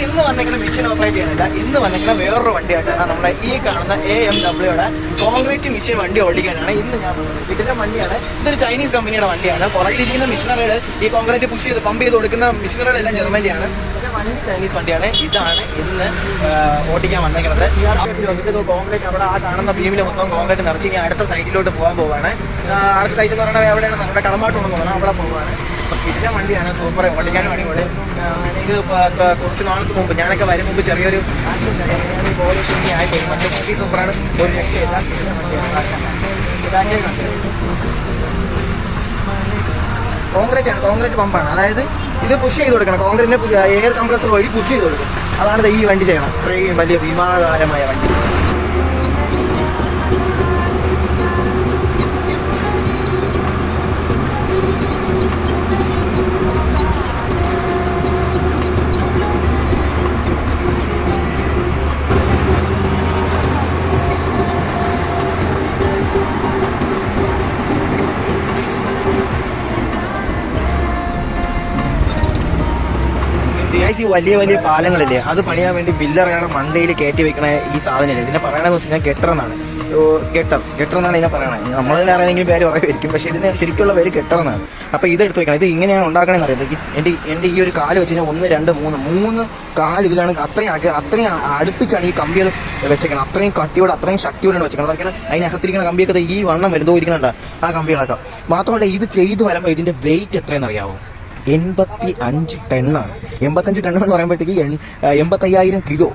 ഇന്ന് വന്നിങ്ങനെ machine operate ചെയ്യുന്നില്ല. ഇന്ന് വന്നിങ്ങനെ വേറൊരു വണ്ടിയായിട്ടാണ് നമ്മളെ ഈ കാണുന്ന AMWയുടെ കോൺക്രീറ്റ് മെഷീൻ വണ്ടി ഓടിക്കാനാണ് ഇന്ന് ഞാൻ വന്നത്. ഇതിന്റെ വണ്ടിയാണ്. ഇതൊരു ചൈനീസ് കമ്പനിയുടെ വണ്ടിയാണ്. പുറകിലിരിക്കുന്ന മെഷീനറികൾ ഈ കോൺക്രീറ്റ് പുഷ് ചെയ്ത് പമ്പ് ചെയ്ത് കൊടുക്കുന്ന മെഷീനറികളെല്ലാം ജർമ്മനിയാണ്. പക്ഷേ വണ്ടി ചൈനീസ് വണ്ടിയാണ്. ഇതാണ് ഇന്ന് ഓടിക്കാൻ വന്നേക്കുന്നത്. കോൺക്രീറ്റ് അവിടെ ആ കാണുന്ന ബീമിൽ മൊത്തം കോൺക്രീറ്റ് നിറച്ച് ഇനി അടുത്ത സൈറ്റിലോട്ട് പോകാൻ പോവാണ്. അടുത്ത സൈറ്റ് എന്ന് പറയുന്നത് എവിടെയാണ്? നമ്മുടെ കളമാട്ടുണ്ടെന്ന് പറഞ്ഞാൽ അവിടെ പോവാണ്. ഇതിന്റെ വണ്ടിയാണ് സൂപ്പർ, ഓടിക്കാനും അടിപൊളി. ഇത് കുറച്ച് നാൾക്ക് മുമ്പ് ഞാനൊക്കെ വരും മുമ്പ് ചെറിയൊരു ആക്സിഡന്റ് പോലീസ് ആയിപ്പോയി. വണ്ടി സൂപ്പറാണ്, ഒരു രക്ഷയില്ല. കോൺക്രീറ്റ് ആണ്, കോൺക്രീറ്റ് പമ്പാണ്. അതായത് ഇത് പുഷ് ചെയ്ത് കൊടുക്കണം. കോൺക്രീറ്റിന്റെ എയർ കംപ്രസർ വഴി പുഷ് ചെയ്ത് കൊടുക്കും. അതാണ് ഈ വണ്ടി ചെയ്യണം. ഇത്രയും വലിയ വിമാനകാരമായ വണ്ടി. ഈ വലിയ വലിയ പാലങ്ങളില്ലേ, അത് പണിയാൻ വേണ്ടി ബില്ലറുകളുടെ മണ്ടയിൽ കയറ്റി വെക്കണ ഈ സാധനമില്ലേ, ഇതിനെ പറയണമെന്ന് വെച്ച് കഴിഞ്ഞാൽ ഗട്ടർ എന്നാണ്. ഗട്ടർ എന്നാണ് ഇതിനെ പറയണത്. നമ്മൾ ആരെങ്കിലും പേര് പറയുമായിരിക്കും, പക്ഷേ ഇതിന് ശരിക്കുള്ള പേര് ഗട്ടർ എന്നാണ്. അപ്പോൾ ഇതെടുത്ത് വെക്കണം. ഇത് ഇങ്ങനെയാണ് ഉണ്ടാക്കണമെന്ന് അറിയാം. എൻ്റെ ഈ ഒരു കാല് വെച്ച് കഴിഞ്ഞാൽ 1, 2, 3 കാല് ഇതിലാണ്. അത്രയും അടുപ്പിച്ചാണ് ഈ കമ്പികൾ വെച്ചേക്കണം. അത്രയും കട്ടിയോടെ അത്രയും ശക്തിയോടെയാണ് വെച്ചേക്കണം. അതൊക്കെ അതിനകത്തിരിക്കുന്ന കമ്പിയൊക്കെ ഈ വണ്ണം വരുന്നോ ഇരിക്കണുണ്ട് ആ കമ്പികളൊക്കെ. മാത്രമല്ല ഇത് ചെയ്തു വരുമ്പോൾ ഇതിൻ്റെ വെയിറ്റ് എത്രയെന്ന് അറിയാമോ? 85 ടണ്ണാണ്. 85 ടണ്ണ് എന്ന് പറയുമ്പോഴത്തേക്ക് 85,000 കിലോ.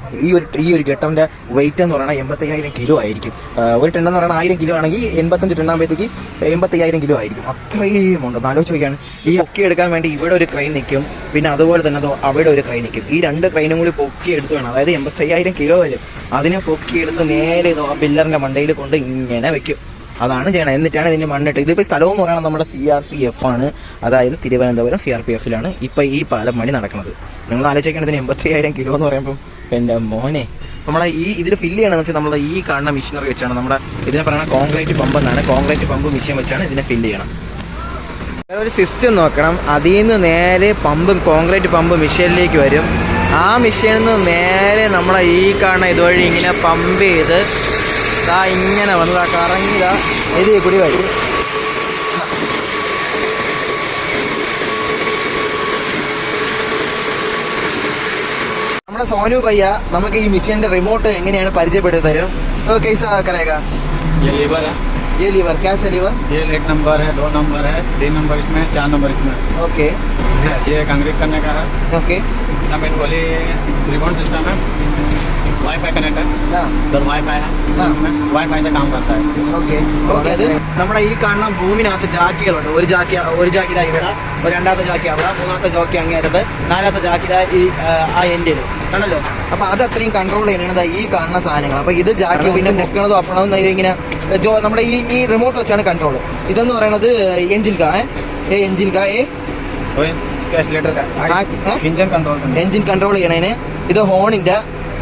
ഈ ഒരു ഗട്ടറിൻ്റെ വെയിറ്റ് എന്ന് പറയുന്നത് 85,000 കിലോ ആയിരിക്കും. ഒരു ടണ്ണെന്ന് പറയുന്നത് 1000 കിലോ ആണെങ്കിൽ 85 ടണ്ണാകുമ്പോഴത്തേക്ക് 85,000 കിലോ ആയിരിക്കും. അത്രയും ഉണ്ട്. ആലോചിച്ച് നോക്കിയാണ്. ഈ പൊക്കി എടുക്കാൻ വേണ്ടി ഇവിടെ ഒരു ക്രെയിൻ നിൽക്കും, പിന്നെ അതുപോലെ തന്നെ അവിടെ ഒരു ക്രെയിൻ നിൽക്കും. ഈ 2 ക്രെയിനും കൂടി പൊക്കി എടുത്ത് വേണം. അതായത് 85,000 കിലോ വരും. അതിനെ പൊക്കിയെടുത്ത് നേരെ ആ പില്ലറിൻ്റെ മണ്ടയിൽ കൊണ്ട് ഇങ്ങനെ വെക്കും. അതാണ് ചെയ്യണം. എന്നിട്ടാണ് ഇതിൻ്റെ മണ്ണിട്ട്. ഇതിപ്പോൾ സ്ഥലം എന്ന് പറയുന്നത് നമ്മുടെ CRPF ആണ്. അതായത് തിരുവനന്തപുരം CRPFലാണ് ഇപ്പോൾ ഈ പാലം പണി നടക്കുന്നത്. നിങ്ങൾ ആലോചിക്കേണ്ടത് 85,000 കിലോ എന്ന് പറയുമ്പോൾ എൻ്റെ മോനെ നമ്മളെ ഇതിൽ ഫില്ല് ചെയ്യണമെന്ന് വെച്ചാൽ നമ്മൾ ഈ കാണുന്ന മെഷീനറി വെച്ചാണ് നമ്മുടെ ഇതിനെ പറയുന്നത് കോൺക്രീറ്റ് പമ്പ് എന്നാണ്. കോൺക്രീറ്റ് പമ്പ് മെഷീൻ വെച്ചാണ് ഇതിനെ ഫില്ല് ചെയ്യണം. ഒരു സിസ്റ്റം നോക്കണം. അതിൽ നിന്ന് നേരെ കോൺക്രീറ്റ് പമ്പ് മെഷീനിലേക്ക് വരും. ആ മെഷീനിൽ നിന്ന് നേരെ നമ്മളെ ഈ കാണുന്ന ഇതുവഴി ഇങ്ങനെ പമ്പ് ചെയ്ത് ഇങ്ങനെ വന്നതാ കറങ്ങിയതാ ഇത് കൂടി വരും. നമ്മുടെ സോനു ഭയ്യ നമുക്ക് ഈ മെഷീന്റെ റിമോട്ട് എങ്ങനെയാണ് പരിചയപ്പെടുത്തി തരും. ഓക്കെ करेगा ये लीवर कैसे लीवर? ये 1 नंबर है, 2 नंबर है, 3 नंबर इसमें, 4 नंबर इसमें. ओके ये कंक्रीट करने का है. ओके सब इन बोली रिमोट सिस्टम है. वाईफाई कनेक्ट है. इधर वाईफाई है. वाईफाई से काम करता है. Okay okay. അത് നമ്മുടെ ഈ കാണുന്ന ഭൂമിനകത്ത് ജാക്കികളുണ്ട്. ഒരു ജാക്കി ഇതാ ഇവിടെ, രണ്ടാമത്തെ ജാക്കി അവിടെ, മൂന്നാമത്തെ ജാക്കി അങ്ങേറ്റത്, നാലാമത്തെ ജാക്കി ഈ ആ എൻഡിൽ ആണല്ലോ. അപ്പോൾ അത് അത്രയും കൺട്രോൾ ചെയ്യുന്നത് ഈ കാണുന്ന സാധനങ്ങൾ. അപ്പോൾ ഇത് ജാക്കി പിന്നെ മുക്കണതും അപ്പണതും ഇങ്ങനെ നമ്മുടെ ഈ റിമോട്ട് വെച്ചാണ് കൺട്രോൾ. ഇതെന്ന് പറയുന്നത് എഞ്ചിൻ എഞ്ചിൻ കൺട്രോൾ ചെയ്യണേന്. ഇത് ഹോണിന്റെ,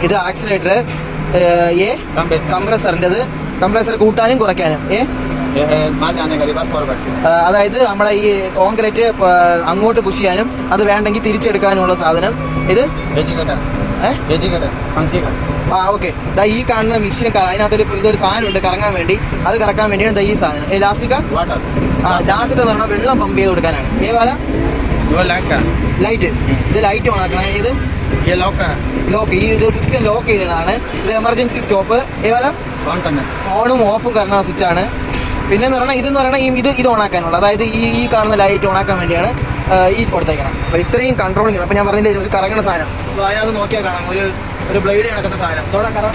ഇത് ആക്സിലേറ്റർ, കംപ്രസറിൻ്റെത്, കംപ്രസർ കൂട്ടാനും കുറയ്ക്കാനും. അതായത് നമ്മുടെ ഈ കോൺക്രീറ്റ് അങ്ങോട്ട് പുഷ് ചെയ്യാനും അത് വേണ്ടെങ്കിൽ തിരിച്ചെടുക്കാനുമുള്ള സാധനം. ഇത് ഓക്കെ. ഈ കാണുന്ന മെഷീൻ അതിനകത്തൊരു ഇതൊരു സാധനം ഉണ്ട് കറങ്ങാൻ വേണ്ടി. അത് കറക്കാൻ വേണ്ടിയാണ് ഈ സാധനം. ലാസ്റ്റിത്തെ പറഞ്ഞാൽ വെള്ളം പമ്പ് ചെയ്ത് കൊടുക്കാനാണ്. ലൈറ്റ്. ഇത് ലൈറ്റ് ഓൺ ആക്കണം. ഇത് ലോക്ക്. ഈ ഇത് സിസ്റ്റം ലോക്ക് ചെയ്തതാണ്. ഇത് എമർജൻസി സ്റ്റോപ്പ്. ഓണും ഓഫും കറങ്ങുന്ന സ്വിച്ചാണ്. പിന്നെന്ന് പറഞ്ഞാൽ ഇതെന്ന് പറഞ്ഞാൽ ഇത് ഓണാക്കാനുള്ള, അതായത് ഈ കാണുന്ന ലൈറ്റ് ഓണാക്കാൻ വേണ്ടിയാണ് ഈ കൊടുത്തേക്കണം. അപ്പോൾ ഇത്രയും കൺട്രോളിങ്. അപ്പോൾ ഞാൻ പറഞ്ഞില്ലേ ഒരു കറങ്ങുന്ന സാധനം. അപ്പോൾ അതിനകത്ത് നോക്കിയാൽ കാണാം ഒരു ബ്ലേഡ് കണക്കുന്ന സാധനം. തോടെ കാണാൻ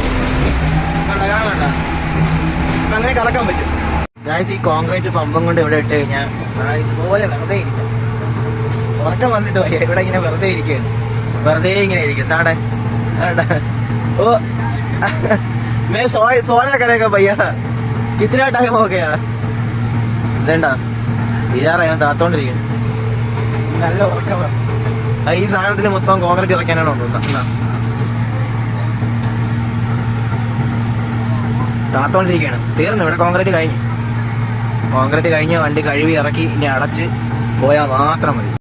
വേണ്ട. അപ്പം അങ്ങനെ കറക്കാൻ പറ്റും. ഗായ്സ് ഈ കോൺക്രീറ്റ് പമ്പും കൊണ്ട് ഇവിടെ ഇട്ട് കഴിഞ്ഞാൽ ഇതുപോലെ വെറുതെ ഇരിക്കും. ഉറക്കം വന്നിട്ട് വയ്യ. ഇവിടെ ഇങ്ങനെ വെറുതെ ഇരിക്കുകയാണ്. വെറുതെ ഇങ്ങനെ ഇരിക്കും. താടെ ഓ मैं सोना करेगा भैया. कितना टाइम हो गया? ഇതേണ്ടാ തീരാറാ. ഞാൻ താത്തോണ്ടിരിക്കുന്നു. നല്ല ഉറക്കം. ഈ സാധനത്തിന് മൊത്തം കോൺക്രീറ്റ് ഇറക്കാനാണോ താത്തോണ്ടിരിക്കുകയാണ്. തീർന്നു. ഇവിടെ കോൺക്രീറ്റ് കഴിഞ്ഞ് വണ്ടി കഴുകി ഇറക്കി ഇനി അടച്ച് പോയാൽ മാത്രം മതി.